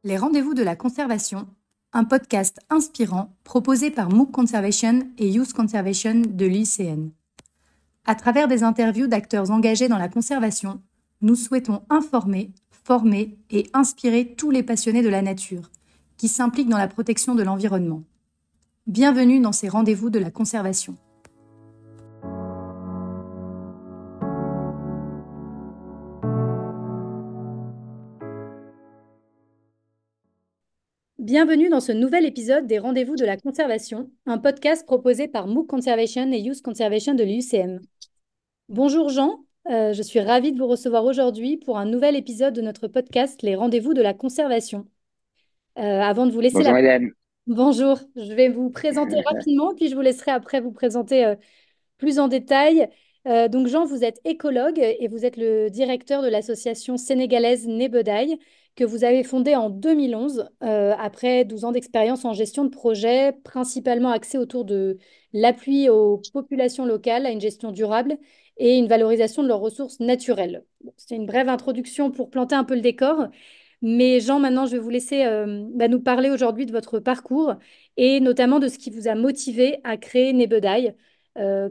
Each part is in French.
Les rendez-vous de la conservation, un podcast inspirant proposé par MOOC Conservation et Youth Conservation de l'ICN. À travers des interviews d'acteurs engagés dans la conservation, nous souhaitons informer, former et inspirer tous les passionnés de la nature qui s'impliquent dans la protection de l'environnement. Bienvenue dans ces rendez-vous de la conservation. Bienvenue dans ce nouvel épisode des Rendez-vous de la conservation, un podcast proposé par MOOC Conservation et Youth Conservation de l'UCM. Bonjour Jean, je suis ravie de vous recevoir aujourd'hui pour un nouvel épisode de notre podcast Les Rendez-vous de la conservation. Avant de vous laisser Bonjour Hélène. Bonjour, je vais vous présenter rapidement, puis je vous laisserai après vous présenter plus en détail. Donc Jean, vous êtes écologue et vous êtes le directeur de l'association sénégalaise Nebedaï que vous avez fondée en 2011 après 12 ans d'expérience en gestion de projets, principalement axés autour de l'appui aux populations locales à une gestion durable et une valorisation de leurs ressources naturelles. Bon, c'était une brève introduction pour planter un peu le décor. Mais Jean, maintenant, je vais vous laisser nous parler aujourd'hui de votre parcours et notamment de ce qui vous a motivé à créer Nebedaï.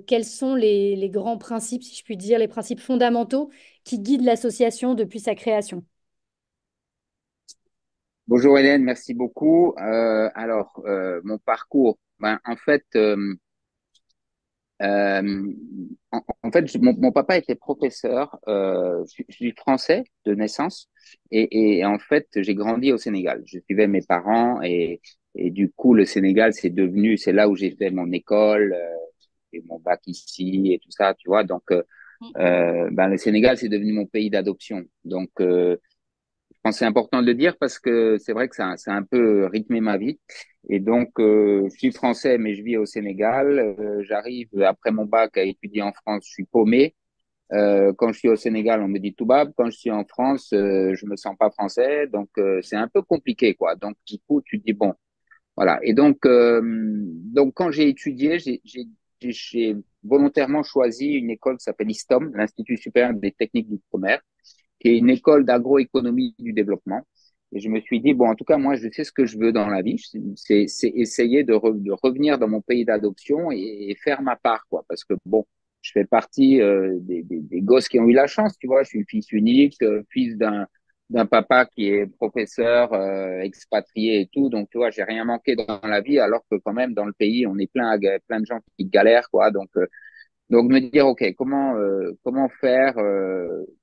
Quels sont les grands principes, si je puis dire, les principes fondamentaux qui guident l'association depuis sa création? Bonjour Hélène, merci beaucoup. Mon parcours, en fait, mon papa était professeur. Je suis français de naissance et en fait, j'ai grandi au Sénégal. Je suivais mes parents et du coup, le Sénégal, c'est là où j'ai fait mon école et mon bac ici et tout ça, tu vois. Le Sénégal, c'est devenu mon pays d'adoption. Je pense que c'est important de le dire parce que c'est vrai que ça a un peu rythmé ma vie. Je suis français, mais je vis au Sénégal. J'arrive après mon bac à étudier en France, je suis paumé. Quand je suis au Sénégal, on me dit Toubab. Quand je suis en France, je me sens pas français. C'est un peu compliqué, quoi. Donc, du coup, tu te dis, bon, voilà. Donc quand j'ai étudié, j'ai volontairement choisi une école qui s'appelle ISTOM, l'Institut supérieur des techniques d'outre-mer, qui est une école d'agroéconomie du développement. Et je me suis dit, bon, en tout cas, moi, je sais ce que je veux dans la vie. C'est essayer de revenir dans mon pays d'adoption et faire ma part, quoi. Parce que, bon, je fais partie des gosses qui ont eu la chance, tu vois. Je suis fils unique, fils d'un papa qui est professeur, expatrié et tout. Donc, tu vois, j'ai rien manqué dans la vie, alors que quand même, dans le pays, on est plein de gens qui galèrent, quoi. Donc me dire, OK, comment faire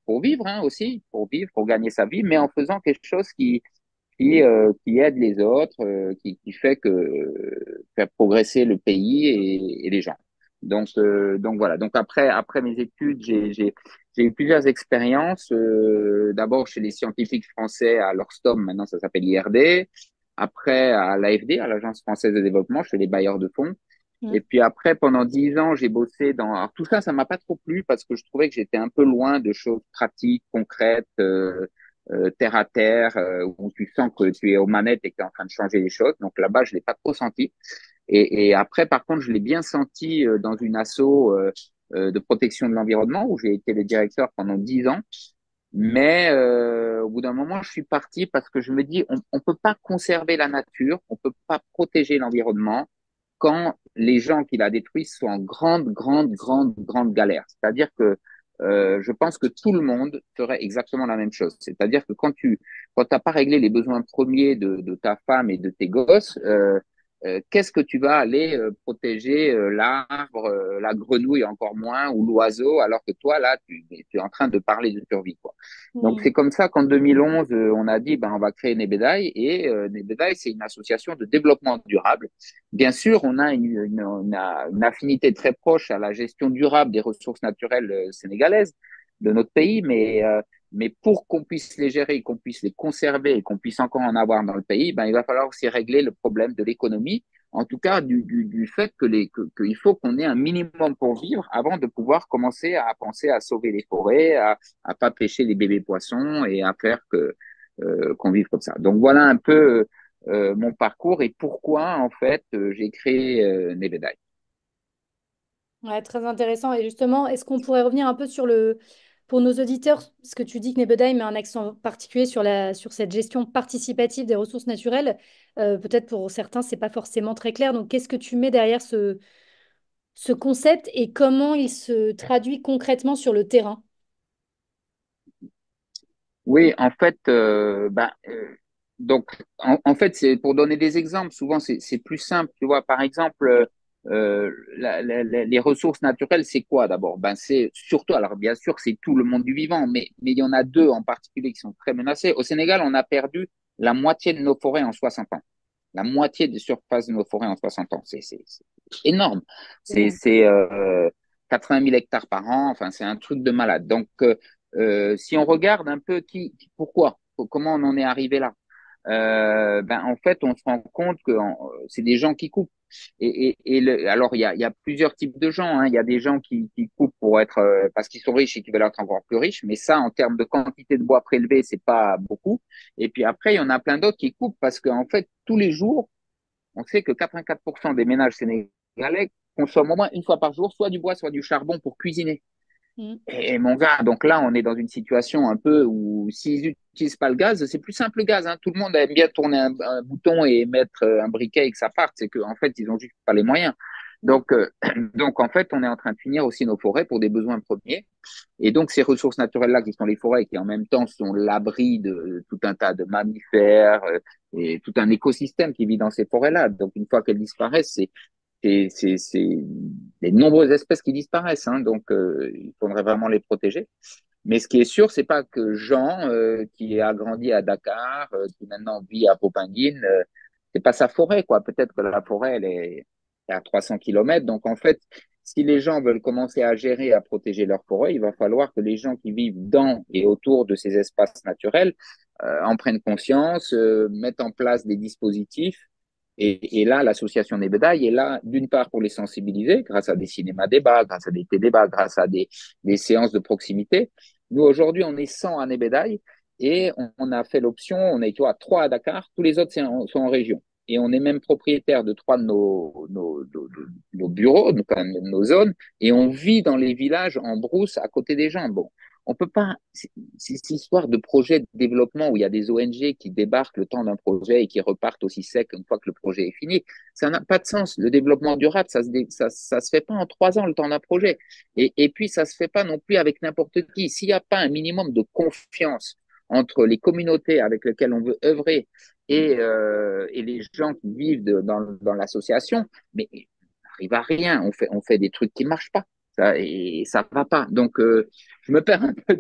pour vivre hein, aussi, pour vivre, pour gagner sa vie, mais en faisant quelque chose qui aide les autres, qui fait que faire progresser le pays et les gens. Donc voilà. Donc après mes études, j'ai eu plusieurs expériences. D'abord chez les scientifiques français à l'Orstom, maintenant ça s'appelle IRD. Après à l'AFD, à l'Agence française de développement, chez les bailleurs de fonds. Et Mm. puis après, pendant 10 ans, j'ai bossé dans. Alors tout ça, ça m'a pas trop plu parce que je trouvais que j'étais un peu loin de choses pratiques, concrètes, terre à terre, où tu sens que tu es aux manettes et que tu es en train de changer les choses. Donc là-bas, je l'ai pas trop senti. Et après, par contre, je l'ai bien senti dans une asso de protection de l'environnement où j'ai été le directeur pendant 10 ans. Mais au bout d'un moment, je suis parti parce que je me dis, on peut pas conserver la nature, on peut pas protéger l'environnement quand les gens qui la détruisent sont en grande galère. C'est-à-dire que je pense que tout le monde ferait exactement la même chose. C'est-à-dire que quand t'as pas réglé les besoins premiers de ta femme et de tes gosses, qu'est-ce que tu vas aller protéger l'arbre, la grenouille encore moins, ou l'oiseau, alors que toi, là, tu es en train de parler de survie, quoi. Donc, Mm. c'est comme ça qu'en 2011, on a dit, ben, on va créer Nebedaï, et Nebedaï, c'est une association de développement durable. Bien sûr, on a une affinité très proche à la gestion durable des ressources naturelles sénégalaises de notre pays, mais pour qu'on puisse les gérer, qu'on puisse les conserver et qu'on puisse encore en avoir dans le pays, ben, il va falloir aussi régler le problème de l'économie, en tout cas du fait qu'il faut qu'on ait un minimum pour vivre avant de pouvoir commencer à penser à sauver les forêts, à pas pêcher les bébés poissons et à faire qu'on vive comme ça. Donc voilà un peu mon parcours et pourquoi en fait j'ai créé Nevedai. Ouais, très intéressant. Et justement, est-ce qu'on pourrait revenir un peu sur pour nos auditeurs, ce que tu dis que Nebedai met un accent particulier sur cette gestion participative des ressources naturelles, peut-être pour certains, c'est pas forcément très clair. Donc, qu'est-ce que tu mets derrière ce concept et comment il se traduit concrètement sur le terrain? Oui, en fait, donc, en fait, c'est pour donner des exemples. Souvent, c'est plus simple. Tu vois, par exemple, les ressources naturelles, c'est quoi d'abord? Ben, c'est surtout, alors bien sûr, c'est tout le monde du vivant, mais il y en a deux en particulier qui sont très menacés. Au Sénégal, on a perdu la moitié de nos forêts en 60 ans. La moitié des surfaces de nos forêts en 60 ans. C'est énorme. C'est 80 000 hectares par an. Enfin, c'est un truc de malade. Donc, si on regarde un peu pourquoi, comment on en est arrivé là, ben en fait, on se rend compte que c'est des gens qui coupent. Alors, il y a plusieurs types de gens. Hein. Il y a des gens qui coupent pour être parce qu'ils sont riches et qui veulent être encore plus riches. Mais ça, en termes de quantité de bois prélevé, c'est pas beaucoup. Et puis après, il y en a plein d'autres qui coupent parce qu'en fait, tous les jours, on sait que 84% des ménages sénégalais consomment au moins une fois par jour soit du bois, soit du charbon pour cuisiner. Mm. Et mon gars, donc là, on est dans une situation un peu où s'ils n'utilisent pas le gaz, c'est plus simple le gaz. Hein. Tout le monde aime bien tourner un bouton et mettre un briquet et que ça parte. C'est qu'en fait, ils ont juste pas les moyens. Mm. Donc, donc, en fait, on est en train de finir aussi nos forêts pour des besoins premiers. Et donc, ces ressources naturelles-là, qui sont les forêts, qui en même temps sont l'abri de tout un tas de mammifères et tout un écosystème qui vit dans ces forêts-là. Donc, une fois qu'elles disparaissent, c'est des nombreuses espèces qui disparaissent, hein, donc il faudrait vraiment les protéger. Mais ce qui est sûr, c'est pas que Jean, qui a grandi à Dakar, qui maintenant vit à Popenguine, c'est pas sa forêt, quoi. Peut-être que la forêt, elle est à 300 kilomètres. Donc en fait, si les gens veulent commencer à gérer, à protéger leur forêt, il va falloir que les gens qui vivent dans et autour de ces espaces naturels en prennent conscience, mettent en place des dispositifs et là, l'association des médailles est là, d'une part, pour les sensibiliser, grâce à des cinémas-débats, grâce à des débats, grâce à des séances de proximité. Nous, aujourd'hui, on est 100 à Nébédaille et on a fait l'option, on est tu vois, 3 à Dakar, tous les autres sont en région. Et on est même propriétaire de 3 de nos bureaux, nos zones, et on vit dans les villages en brousse à côté des gens. Bon, on peut pas, cette histoire de projet de développement où il y a des ONG qui débarquent le temps d'un projet et qui repartent aussi sec une fois que le projet est fini, ça n'a pas de sens. Le développement durable, ça se fait pas en 3 ans le temps d'un projet. Et puis, ça se fait pas non plus avec n'importe qui. S'il n'y a pas un minimum de confiance entre les communautés avec lesquelles on veut œuvrer et les gens qui vivent dans l'association, mais on n'arrive à rien. On fait des trucs qui ne marchent pas. Et ça ne va pas. Donc, je me perds un peu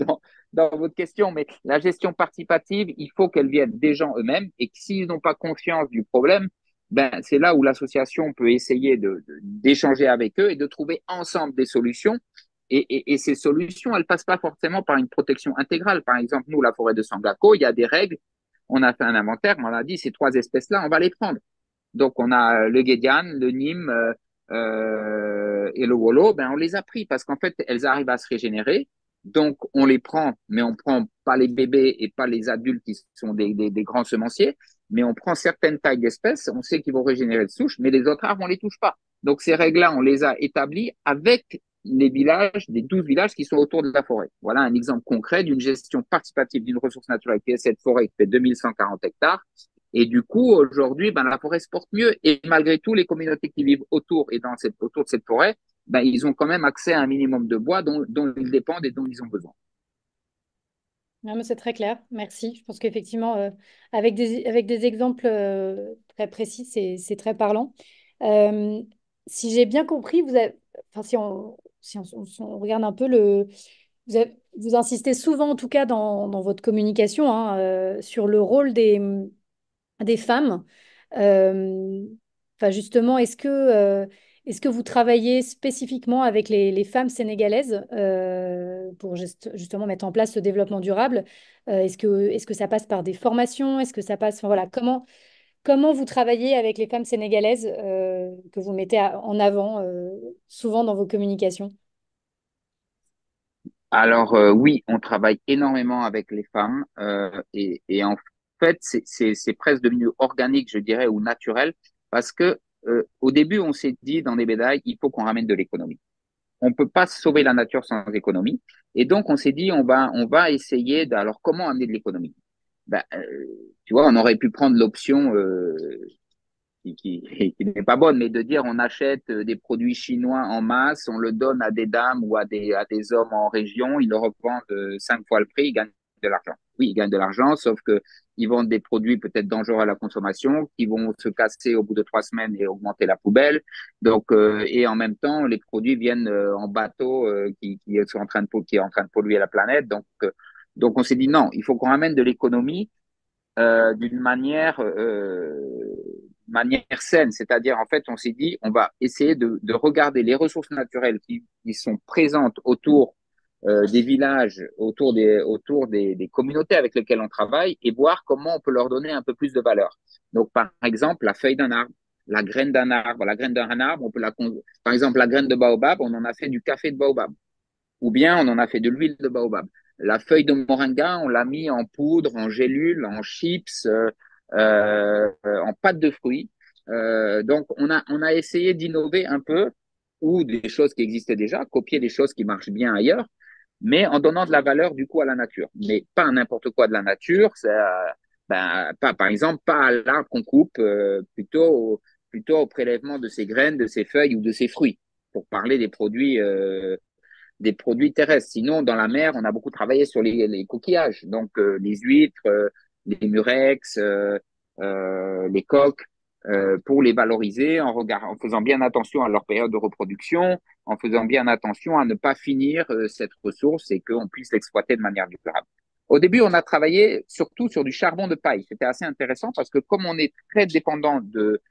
dans votre question, mais la gestion participative, il faut qu'elle vienne des gens eux-mêmes et que s'ils n'ont pas conscience du problème, ben, c'est là où l'association peut essayer d'échanger avec eux et de trouver ensemble des solutions. Et ces solutions, elles ne passent pas forcément par une protection intégrale. Par exemple, nous, la forêt de Sangako, il y a des règles. On a fait un inventaire, on a dit ces 3 espèces-là, on va les prendre. Donc, on a le guédian, le nîmes et le wolo, ben, on les a pris parce qu'en fait, elles arrivent à se régénérer. Donc, on les prend, mais on prend pas les bébés et pas les adultes qui sont des grands semenciers, mais on prend certaines tailles d'espèces, on sait qu'ils vont régénérer de souche, mais les autres arbres, on les touche pas. Donc, ces règles-là, on les a établies avec les villages, des 12 villages qui sont autour de la forêt. Voilà un exemple concret d'une gestion participative d'une ressource naturelle qui est cette forêt qui fait 2140 hectares. Et du coup, aujourd'hui, ben, la forêt se porte mieux. Et malgré tout, les communautés qui vivent autour et autour de cette forêt, ben, ils ont quand même accès à un minimum de bois dont ils dépendent et dont ils ont besoin. Non, mais c'est très clair, merci. Je pense qu'effectivement, avec des exemples très précis, c'est très parlant. Euh, si j'ai bien compris, enfin, si on regarde un peu vous insistez souvent, en tout cas dans votre communication, hein, sur le rôle des femmes. Euh, enfin, justement, est-ce que vous travaillez spécifiquement avec les femmes sénégalaises pour justement mettre en place ce développement durable? Est-ce que ça passe par des formations? Est-ce que ça passe, enfin, voilà, comment vous travaillez avec les femmes sénégalaises que vous mettez en avant souvent dans vos communications? Alors oui, on travaille énormément avec les femmes et en fait, c'est presque devenu organique, je dirais, ou naturel, parce que au début, on s'est dit dans les médailles, il faut qu'on ramène de l'économie. on peut pas sauver la nature sans économie. Et donc, on s'est dit, on va essayer alors, comment amener de l'économie? Ben, tu vois, on aurait pu prendre l'option qui n'est pas bonne, mais de dire on achète des produits chinois en masse, on le donne à des dames ou à des hommes en région, ils le revendent 5 fois le prix, ils gagnent de l'argent. Oui, ils gagnent de l'argent, sauf que ils vendent des produits peut-être dangereux à la consommation, qui vont se casser au bout de 3 semaines et augmenter la poubelle. Donc, et en même temps, les produits viennent en bateau qui sont en train qui est en train de polluer la planète. Donc on s'est dit non, il faut qu'on ramène de l'économie d'une manière saine. C'est-à-dire, en fait, on s'est dit, on va essayer de regarder les ressources naturelles qui sont présentes autour des villages, des communautés avec lesquelles on travaille et voir comment on peut leur donner un peu plus de valeur. Donc, par exemple, la feuille d'un arbre, la graine d'un arbre, la graine d'un arbre, par exemple, la graine de baobab, on en a fait du café de baobab ou bien on en a fait de l'huile de baobab. La feuille de moringa, on l'a mis en poudre, en gélule, en chips, en pâte de fruits. Donc, on a essayé d'innover un peu ou des choses qui existaient déjà, copier des choses qui marchent bien ailleurs, mais en donnant de la valeur du coup à la nature. Mais pas n'importe quoi de la nature, pas, par exemple, pas à l'arbre qu'on coupe, plutôt au prélèvement de ses graines, de ses feuilles ou de ses fruits, pour parler des produits terrestres. Sinon, dans la mer, on a beaucoup travaillé sur les coquillages, donc les huîtres, les murex, les coques, pour les valoriser en faisant bien attention à leur période de reproduction, en faisant bien attention à ne pas finir cette ressource et qu'on puisse l'exploiter de manière durable. Au début, on a travaillé surtout sur du charbon de paille. C'était assez intéressant parce que comme on est très dépendant de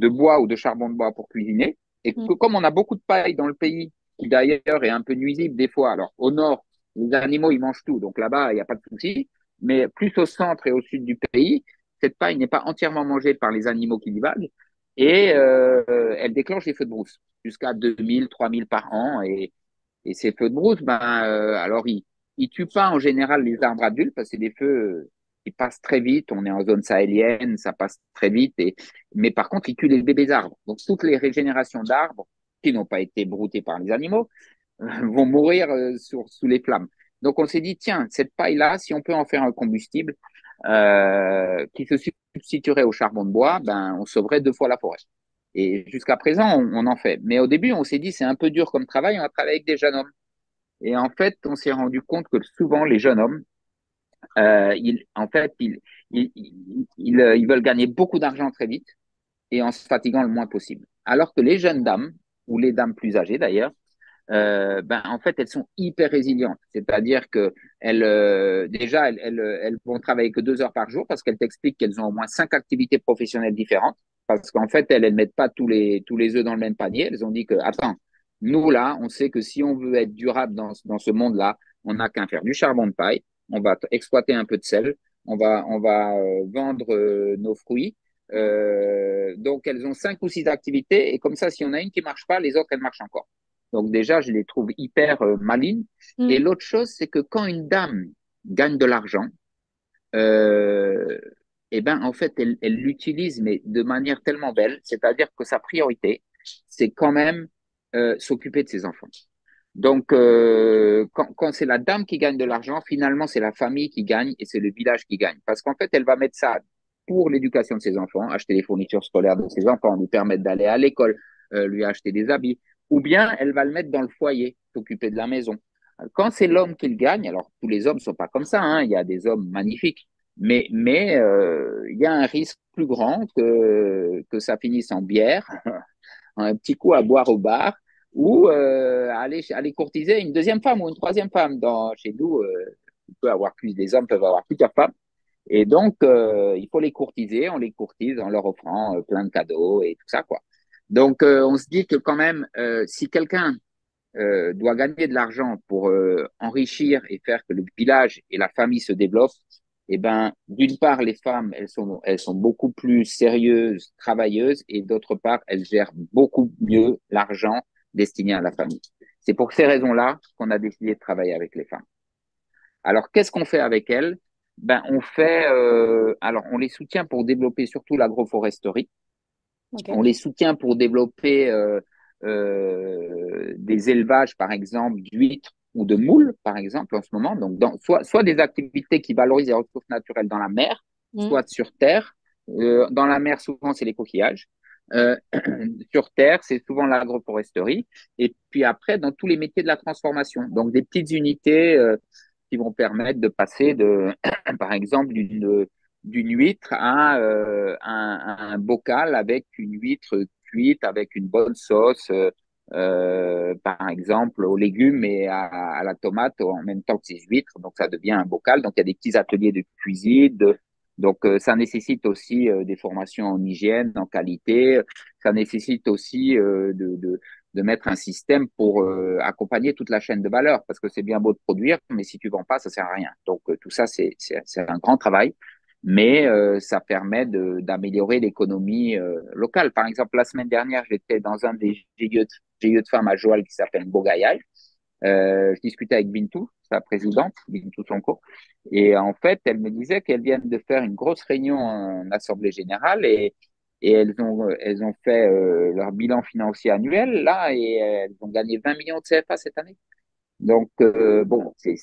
bois ou de charbon de bois pour cuisiner, et que comme on a beaucoup de paille dans le pays, qui d'ailleurs est un peu nuisible des fois. Alors, au nord, les animaux, ils mangent tout, donc là-bas, il n'y a pas de souci. Mais plus au centre et au sud du pays, cette paille n'est pas entièrement mangée par les animaux qui divaguent et elle déclenche les feux de brousse jusqu'à 2000, 3000 par an. Et ces feux de brousse, alors, ils tuent pas en général les arbres adultes parce que c'est des feux qui passent très vite. On est en zone sahélienne, ça passe très vite. Mais par contre, ils tuent les bébés arbres. Donc, toutes les régénérations d'arbres qui n'ont pas été broutés par les animaux vont mourir sous les flammes. Donc, on s'est dit, tiens, cette paille-là, si on peut en faire un combustible qui se substituerait au charbon de bois, ben, on sauverait 2 fois la forêt. Et jusqu'à présent, on en fait. Mais au début, on s'est dit, c'est un peu dur comme travail, on va travailler avec des jeunes hommes. Et en fait, on s'est rendu compte que souvent, les jeunes hommes, en fait, ils veulent gagner beaucoup d'argent très vite et en se fatiguant le moins possible. Alors que les jeunes dames, ou les dames plus âgées d'ailleurs, en fait, elles sont hyper résilientes. C'est-à-dire que déjà, elles vont travailler que 2 heures par jour parce qu'elles t'expliquent qu'elles ont au moins 5 activités professionnelles différentes. Parce qu'en fait, elles mettent pas tous les œufs dans le même panier. Elles ont dit que, attends, nous là, on sait que si on veut être durable dans ce monde-là, on n'a qu'à faire du charbon de paille. On va exploiter un peu de sel. On va vendre nos fruits. Donc, elles ont 5 ou 6 activités. Et comme ça, si on a une qui marche pas, les autres, elles marchent encore. Donc déjà, je les trouve hyper malines. Et Mm. l'autre chose, c'est que quand une dame gagne de l'argent, euh, eh ben, en fait, elle l'utilise, mais de manière tellement belle, c'est-à-dire que sa priorité, c'est quand même s'occuper de ses enfants. Donc, quand c'est la dame qui gagne de l'argent, finalement, c'est la famille qui gagne et c'est le village qui gagne. Parce qu'en fait, elle va mettre ça pour l'éducation de ses enfants, acheter les fournitures scolaires de ses enfants, lui permettre d'aller à l'école, lui acheter des habits, ou bien elle va le mettre dans le foyer, s'occuper de la maison. Quand c'est l'homme qui le gagne, alors tous les hommes ne sont pas comme ça, hein, il y a des hommes magnifiques, mais il y a un risque plus grand que ça finisse en bière, un petit coup à boire au bar, ou aller courtiser une deuxième femme ou une troisième femme. Chez nous, les hommes peuvent avoir plusieurs femmes. Et donc, il faut les courtiser. On les courtise en leur offrant plein de cadeaux et tout ça, quoi. Donc, on se dit que quand même, si quelqu'un doit gagner de l'argent pour enrichir et faire que le village et la famille se développent, eh ben, d'une part, les femmes, elles sont beaucoup plus sérieuses, travailleuses, et d'autre part, elles gèrent beaucoup mieux l'argent destiné à la famille. C'est pour ces raisons-là qu'on a décidé de travailler avec les femmes. Alors, qu'est-ce qu'on fait avec elles? Ben, alors, on les soutient pour développer surtout l'agroforesterie. Ok. On les soutient pour développer des élevages, par exemple, d'huîtres ou de moules, par exemple, en ce moment. Donc, soit des activités qui valorisent les ressources naturelles dans la mer, Mm. soit sur terre. Dans la mer, souvent, c'est les coquillages. Euh, sur terre, c'est souvent l'agroforesterie. Et puis après, dans tous les métiers de la transformation. Donc, des petites unités qui vont permettre de passer par exemple, d'une huître à un bocal avec une huître cuite avec une bonne sauce, par exemple, aux légumes et à la tomate en même temps que ces huîtres. Donc, ça devient un bocal. Donc, il y a des petits ateliers de cuisine. Donc, ça nécessite aussi des formations en hygiène, en qualité. Ça nécessite aussi de mettre un système pour accompagner toute la chaîne de valeur, parce que c'est bien beau de produire, mais si tu vends pas, ça sert à rien. Donc, tout ça, c'est un grand travail, mais ça permet d'améliorer l'économie locale. Par exemple, la semaine dernière, j'étais dans un des GIE de femmes à Joal qui s'appelle Bogaïaï. Je discutais avec Bintou, sa présidente, Bintou Sonko, et en fait, elle me disait qu'elles viennent de faire une grosse réunion en assemblée générale et elles ont fait leur bilan financier annuel là et elles ont gagné 20 millions de CFA cette année. Donc, bon, c'est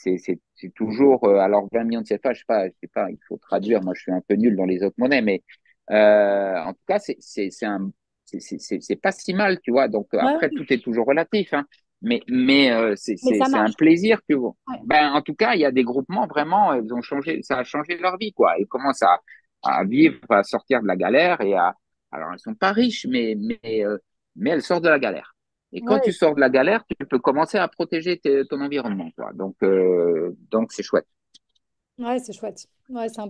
toujours, alors 20 millions de CFA, je sais pas, il faut traduire, moi je suis un peu nul dans les autres monnaies, mais en tout cas, c'est pas si mal, tu vois. Donc, Ouais, après, ouais. tout est toujours relatif, hein, Mais ça c'est un marche. plaisir, tu vois. Ouais. Ben, en tout cas, il y a des groupements, vraiment, ils ont changé, ça a changé leur vie, quoi. Ils commencent à vivre, à sortir de la galère alors elles sont pas riches, mais elles sortent de la galère. Et quand tu Ouais, sors de la galère, tu peux commencer à protéger ton environnement, quoi. Donc c'est chouette. ouais, c'est chouette. Ouais, c'est un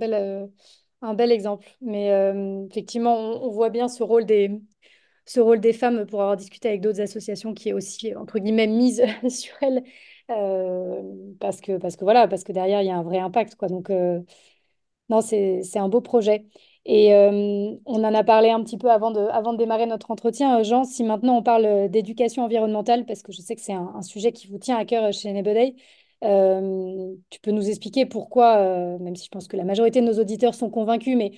bel exemple. Mais effectivement, on voit bien ce rôle des femmes pour avoir discuté avec d'autres associations qui est aussi, entre guillemets, mise sur elles. Euh, parce que derrière, il y a un vrai impact, quoi. Donc, non, c'est un beau projet. Et on en a parlé un petit peu avant de démarrer notre entretien. Jean, si maintenant on parle d'éducation environnementale, parce que je sais que c'est un sujet qui vous tient à cœur chez Nebodei, tu peux nous expliquer pourquoi, même si je pense que la majorité de nos auditeurs sont convaincus, mais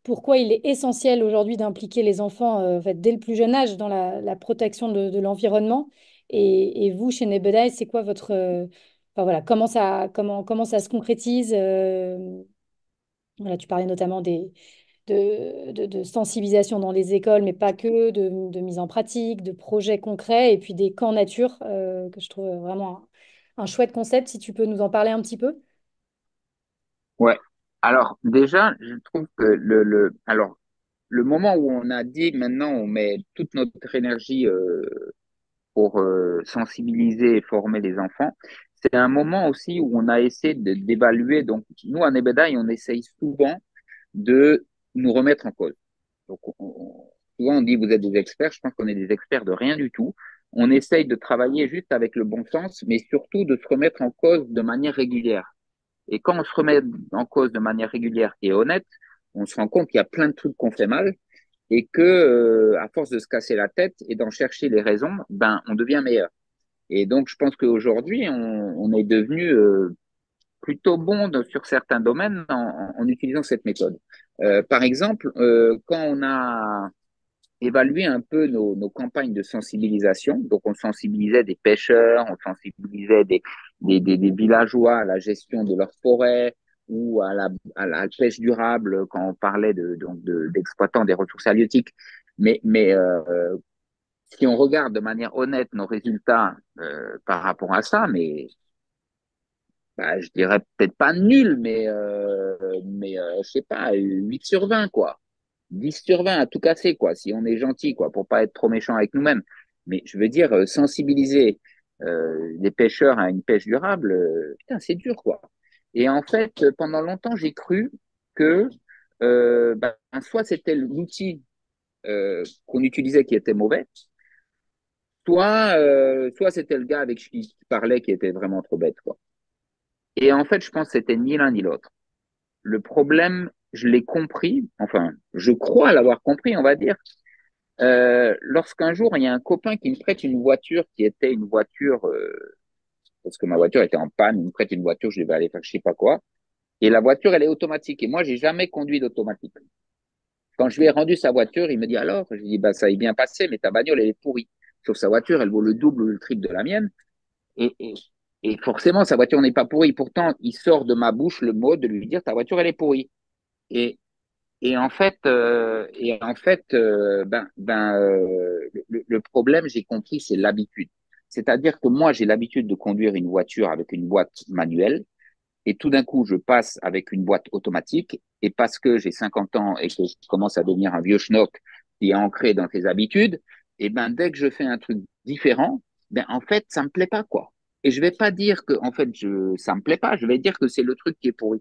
pourquoi il est essentiel aujourd'hui d'impliquer les enfants en fait, dès le plus jeune âge dans la protection de l'environnement. Et vous, chez Nebodei, c'est quoi votre... enfin, voilà, comment ça se concrétise voilà, tu parlais notamment de sensibilisation dans les écoles, mais pas que, de mise en pratique, de projets concrets, et puis des camps nature, que je trouve vraiment un chouette concept, si tu peux nous en parler un petit peu. Ouais. Alors déjà, je trouve que alors le moment où on a dit maintenant on met toute notre énergie pour sensibiliser et former les enfants, c'est un moment aussi où on a essayé d'évaluer. Donc nous à Nebedaï, on essaye souvent de nous remettre en cause. Donc, souvent, on dit vous êtes des experts. Je pense qu'on est des experts de rien du tout. On essaye de travailler juste avec le bon sens, mais surtout de se remettre en cause de manière régulière. Et quand on se remet en cause de manière régulière et honnête, on se rend compte qu'il y a plein de trucs qu'on fait mal et que, à force de se casser la tête et d'en chercher les raisons, ben, on devient meilleur. Et donc, je pense qu'aujourd'hui, on est devenu plutôt bon sur certains domaines en utilisant cette méthode. Par exemple, quand on a évalué un peu nos campagnes de sensibilisation, donc on sensibilisait des pêcheurs, on sensibilisait des villageois à la gestion de leurs forêts ou à la pêche durable quand on parlait d'exploitant des ressources halieutiques. Mais si on regarde de manière honnête nos résultats par rapport à ça, mais bah, je dirais peut-être pas nul, je sais pas, 8 sur 20 quoi. 10 sur 20 à tout casser, quoi, si on est gentil, quoi, pour pas être trop méchant avec nous-mêmes. Mais je veux dire, sensibiliser les pêcheurs à une pêche durable, putain, c'est dur, quoi. Et en fait, pendant longtemps, j'ai cru que soit c'était l'outil qu'on utilisait qui était mauvais, soit c'était le gars avec qui parlait qui était vraiment trop bête, quoi. Et en fait, je pense que c'était ni l'un ni l'autre. Le problème, je l'ai compris, enfin, je crois l'avoir compris, on va dire, lorsqu'un jour, il y a un copain qui me prête une voiture qui était une voiture, parce que ma voiture était en panne, il me prête une voiture, je devais aller faire je sais pas quoi, et la voiture, elle est automatique, et moi, j'ai jamais conduit d'automatique. Quand je lui ai rendu sa voiture, il me dit alors, je lui dis, bah, ça est bien passé, mais ta bagnole, elle est pourrie. sauf sa voiture, elle vaut le double ou le triple de la mienne. Et, et, et forcément, sa voiture n'est pas pourrie. Pourtant, il sort de ma bouche le mot de lui dire ta voiture, elle est pourrie. Et, le problème, j'ai compris, c'est l'habitude. C'est-à-dire que moi, j'ai l'habitude de conduire une voiture avec une boîte manuelle, et tout d'un coup, je passe avec une boîte automatique, et parce que j'ai 50 ans et que je commence à devenir un vieux schnock qui est ancré dans ses habitudes, et ben, dès que je fais un truc différent, ben, en fait, ça me plaît pas, quoi. Et je vais pas dire que, en fait, ça me plaît pas, je vais dire que c'est le truc qui est pourri.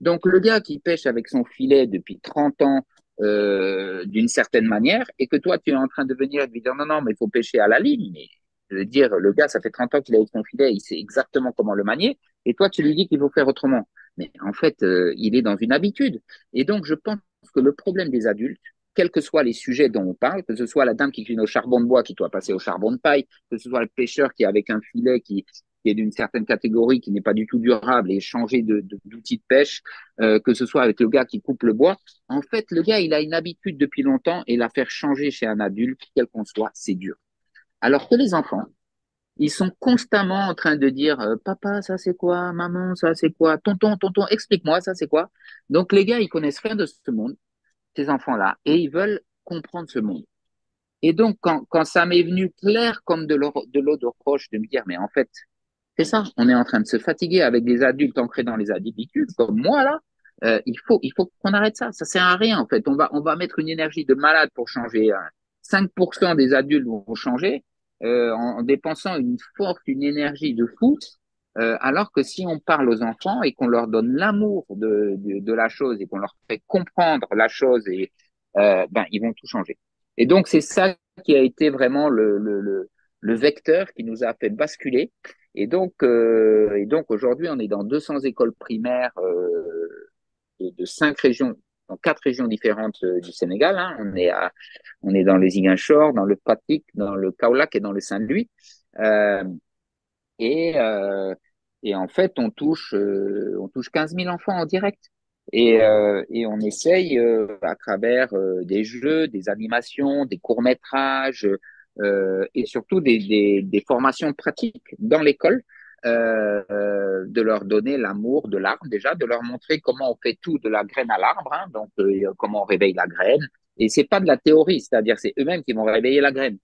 Donc, le gars qui pêche avec son filet depuis 30 ans d'une certaine manière, et que toi, tu es en train de venir et de lui dire non, non, mais il faut pêcher à la ligne. Mais je veux dire, le gars, ça fait 30 ans qu'il a avec son filet, il sait exactement comment le manier, et toi, tu lui dis qu'il faut faire autrement. Mais en fait, il est dans une habitude. Et donc, je pense que le problème des adultes, quels que soient les sujets dont on parle, que ce soit la dame qui cuisine au charbon de bois qui doit passer au charbon de paille, que ce soit le pêcheur qui est avec un filet qui est d'une certaine catégorie, qui n'est pas du tout durable et changer d'outil de pêche, que ce soit avec le gars qui coupe le bois. En fait, le gars, il a une habitude depuis longtemps et la faire changer chez un adulte, quel qu'on soit, c'est dur. Alors que les enfants, ils sont constamment en train de dire papa, ça c'est quoi? Maman, ça c'est quoi? Tonton, tonton, explique-moi, ça c'est quoi? Donc les gars, ils connaissent rien de ce monde, ces enfants-là, et ils veulent comprendre ce monde. Et donc, quand ça m'est venu clair comme de l'eau de roche de me dire, mais en fait, c'est ça, on est en train de se fatiguer avec des adultes ancrés dans les habitudes, comme moi là. Il faut qu'on arrête ça. Ça sert à rien en fait. On va mettre une énergie de malade pour changer. 5% des adultes vont changer en dépensant une force, une énergie de fou. Alors que si on parle aux enfants et qu'on leur donne l'amour de la chose et qu'on leur fait comprendre la chose, ben, ils vont tout changer. Et donc c'est ça qui a été vraiment le vecteur qui nous a fait basculer et donc aujourd'hui, on est dans 200 écoles primaires de 5 régions, dans 4 régions différentes du Sénégal. Hein. On est dans les Ziguinchor, dans le Fatick, dans le Kaolack et dans le Saint-Louis. Euh, et, euh, et en fait, on touche 15 000 enfants en direct. Et on essaye à travers des jeux, des animations, des courts-métrages et surtout des formations pratiques dans l'école, de leur donner l'amour de l'arbre déjà, de leur montrer comment on fait tout de la graine à l'arbre, hein, donc comment on réveille la graine. Et c'est pas de la théorie, c'est-à-dire c'est eux-mêmes qui vont réveiller la graine.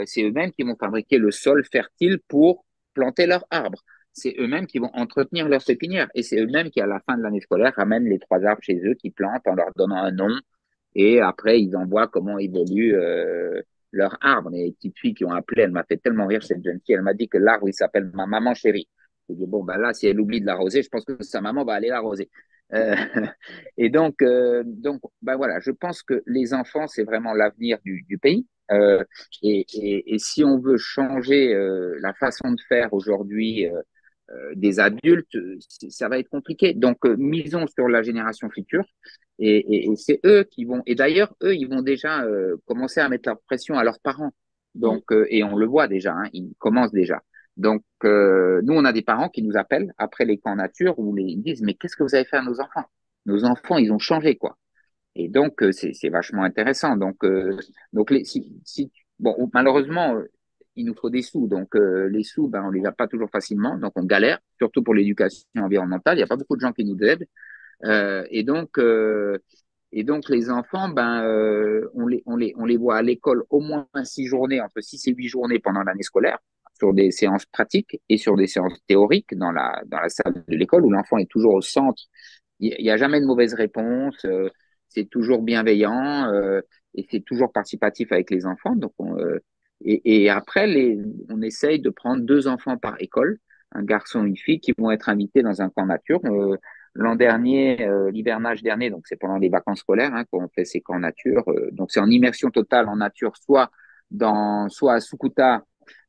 C'est eux-mêmes qui vont fabriquer le sol fertile pour planter leurs arbres. C'est eux-mêmes qui vont entretenir leurs pépinières. Et c'est eux-mêmes qui, à la fin de l'année scolaire, ramènent les 3 arbres chez eux, qui plantent en leur donnant un nom. Et après, ils envoient comment évolue leur arbre. Et les petites filles qui ont appelé, elle m'a fait tellement rire, cette jeune fille. Elle m'a dit que l'arbre, il s'appelle ma maman chérie. J'ai dit, bon, ben là, si elle oublie de l'arroser, je pense que sa maman va aller l'arroser. Euh, donc ben voilà, je pense que les enfants, c'est vraiment l'avenir du pays. Et si on veut changer la façon de faire aujourd'hui des adultes, ça va être compliqué. Donc, misons sur la génération future. Et c'est eux qui vont. Et d'ailleurs, eux, ils vont déjà commencer à mettre la pression à leurs parents. Mm. Donc, et on le voit déjà, hein, ils commencent déjà. Donc, nous, on a des parents qui nous appellent après les camps nature où ils disent, mais qu'est-ce que vous avez fait à nos enfants? Nos enfants, ils ont changé, quoi. Et donc, c'est vachement intéressant. Donc bon, malheureusement, il nous faut des sous. Donc, les sous, ben, on les a pas toujours facilement. Donc, on galère, surtout pour l'éducation environnementale. Il n'y a pas beaucoup de gens qui nous aident. Euh, et donc, euh, et donc, les enfants, ben, on les voit à l'école au moins 6 journées, entre 6 et 8 journées pendant l'année scolaire, sur des séances pratiques et sur des séances théoriques dans la salle de l'école où l'enfant est toujours au centre. Il y a jamais de mauvaise réponse. C'est toujours bienveillant et c'est toujours participatif avec les enfants. Et après, on essaye de prendre 2 enfants par école, un garçon et une fille, qui vont être invités dans un camp nature. L'an dernier, l'hivernage dernier, donc c'est pendant les vacances scolaires hein, qu'on fait ces camps nature. Donc c'est en immersion totale en nature, soit à Sukuta,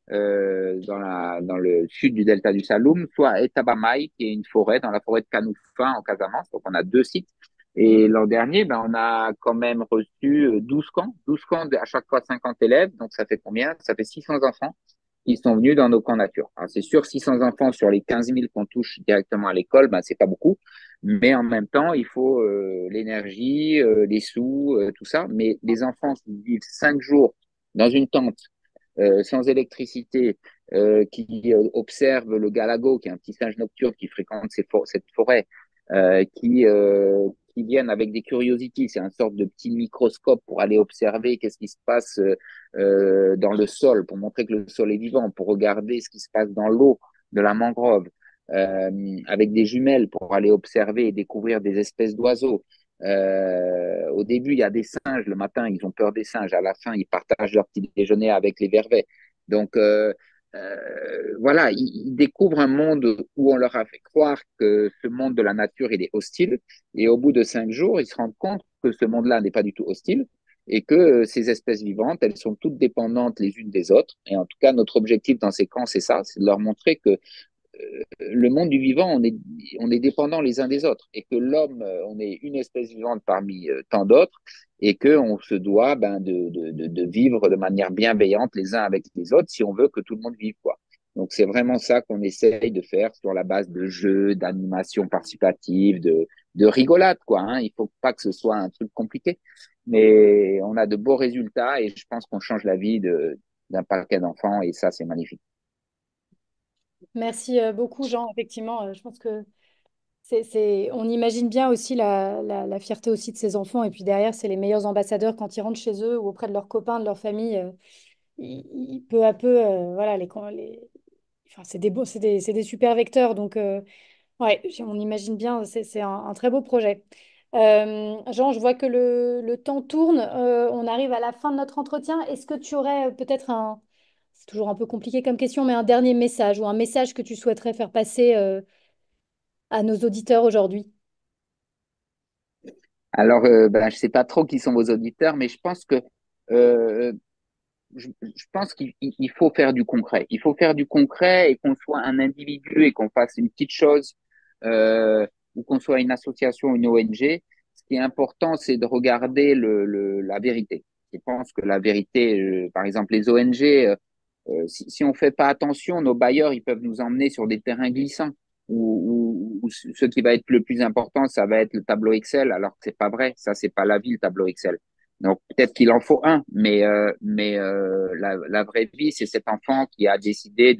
dans le sud du delta du Saloum, soit à Etabamay, qui est une forêt, dans la forêt de Kanoufa en Casamance. Donc, on a 2 sites. Mm. Et l'an dernier, ben, on a quand même reçu 12 camps, 12 camps à chaque fois 50 élèves. Donc, ça fait combien? Ça fait 600 enfants qui sont venus dans nos camps nature. Alors, c'est sûr, 600 enfants sur les 15 000 qu'on touche directement à l'école, ben, c'est pas beaucoup. Mais en même temps, il faut l'énergie, les sous, tout ça. Mais les enfants qui vivent 5 jours dans une tente sans électricité, qui observent le galago, qui est un petit singe nocturne qui fréquente cette forêt, qui viennent avec des curiosités. C'est une sorte de petit microscope pour aller observer qu'est-ce qui se passe dans le sol, pour montrer que le sol est vivant, pour regarder ce qui se passe dans l'eau de la mangrove, avec des jumelles pour aller observer et découvrir des espèces d'oiseaux. Au début, il y a des singes. Le matin, ils ont peur des singes. À la fin, ils partagent leur petit déjeuner avec les vervets. Donc, voilà, ils découvrent un monde où on leur a fait croire que ce monde de la nature, il est hostile. Et au bout de 5 jours, ils se rendent compte que ce monde-là n'est pas du tout hostile et que ces espèces vivantes, elles sont toutes dépendantes les unes des autres. Et en tout cas, notre objectif dans ces camps, c'est ça, c'est de leur montrer que le monde du vivant, on est dépendants les uns des autres et que l'homme, on est une espèce vivante parmi tant d'autres et qu'on se doit de vivre de manière bienveillante les uns avec les autres si on veut que tout le monde vive, quoi. Donc, c'est vraiment ça qu'on essaye de faire sur la base de jeux, d'animation participative, de rigolade, quoi, hein. Il faut pas que ce soit un truc compliqué, mais on a de beaux résultats et je pense qu'on change la vie d'un paquet d'enfants et ça, c'est magnifique. Merci beaucoup, Jean. Effectivement, je pense que on imagine bien aussi la fierté aussi de ces enfants. Et puis derrière, c'est les meilleurs ambassadeurs quand ils rentrent chez eux ou auprès de leurs copains, de leur famille. Peu à peu, voilà, enfin, c'est des super vecteurs. Donc, ouais, on imagine bien, c'est un très beau projet. Jean, je vois que le temps tourne. On arrive à la fin de notre entretien. Est-ce que tu aurais peut-être c'est toujours un peu compliqué comme question, mais un dernier message ou un message que tu souhaiterais faire passer à nos auditeurs aujourd'hui? Alors, je sais pas trop qui sont vos auditeurs, mais je pense que euh, je pense qu'il faut faire du concret. Il faut faire du concret et qu'on soit un individu et qu'on fasse une petite chose ou qu'on soit une association, une ONG. Ce qui est important, c'est de regarder la vérité. Je pense que la vérité, par exemple, les ONG, si on fait pas attention, nos bailleurs, ils peuvent nous emmener sur des terrains glissants. Où ce qui va être le plus important, ça va être le tableau Excel, alors que c'est pas vrai. Ça, c'est pas la vie, le tableau Excel. Donc peut-être qu'il en faut un, mais la vraie vie, c'est cet enfant qui a décidé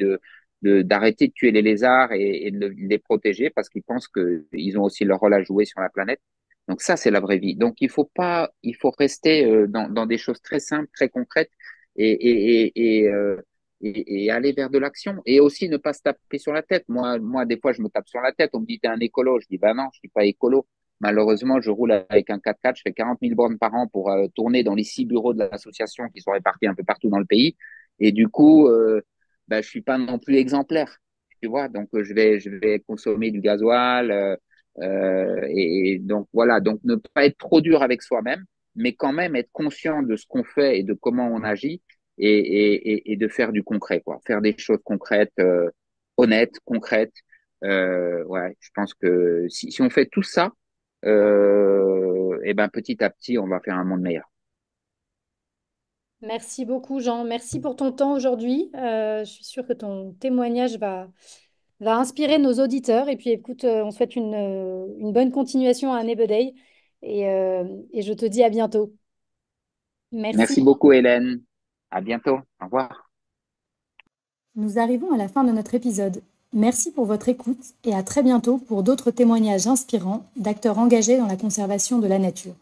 d'arrêter de tuer les lézards et de les protéger parce qu'ils pensent qu'ils ont aussi leur rôle à jouer sur la planète. Donc ça, c'est la vraie vie. Donc il faut pas, il faut rester dans des choses très simples, très concrètes et, et, et, et, euh, et aller vers de l'action. Et aussi ne pas se taper sur la tête. Moi, des fois, je me tape sur la tête. On me dit, t'es un écolo. Je dis, ben non, je suis pas écolo. Malheureusement, je roule avec un 4x4, je fais 40 000 bornes par an pour tourner dans les 6 bureaux de l'association qui sont répartis un peu partout dans le pays. Et du coup, je suis pas non plus exemplaire, tu vois. Donc, je vais consommer du gasoil. Et donc, voilà. Donc, ne pas être trop dur avec soi-même, mais quand même être conscient de ce qu'on fait et de comment on agit et de faire du concret, quoi. Faire des choses concrètes, honnêtes, concrètes. Ouais, je pense que si on fait tout ça, et ben petit à petit, on va faire un monde meilleur. Merci beaucoup, Jean. Merci pour ton temps aujourd'hui. Je suis sûre que ton témoignage va inspirer nos auditeurs. Et puis, écoute, on souhaite une bonne continuation à Neighbor Day. Et je te dis à bientôt. Merci. Merci beaucoup, Hélène. À bientôt. Au revoir. Nous arrivons à la fin de notre épisode. Merci pour votre écoute et à très bientôt pour d'autres témoignages inspirants d'acteurs engagés dans la conservation de la nature.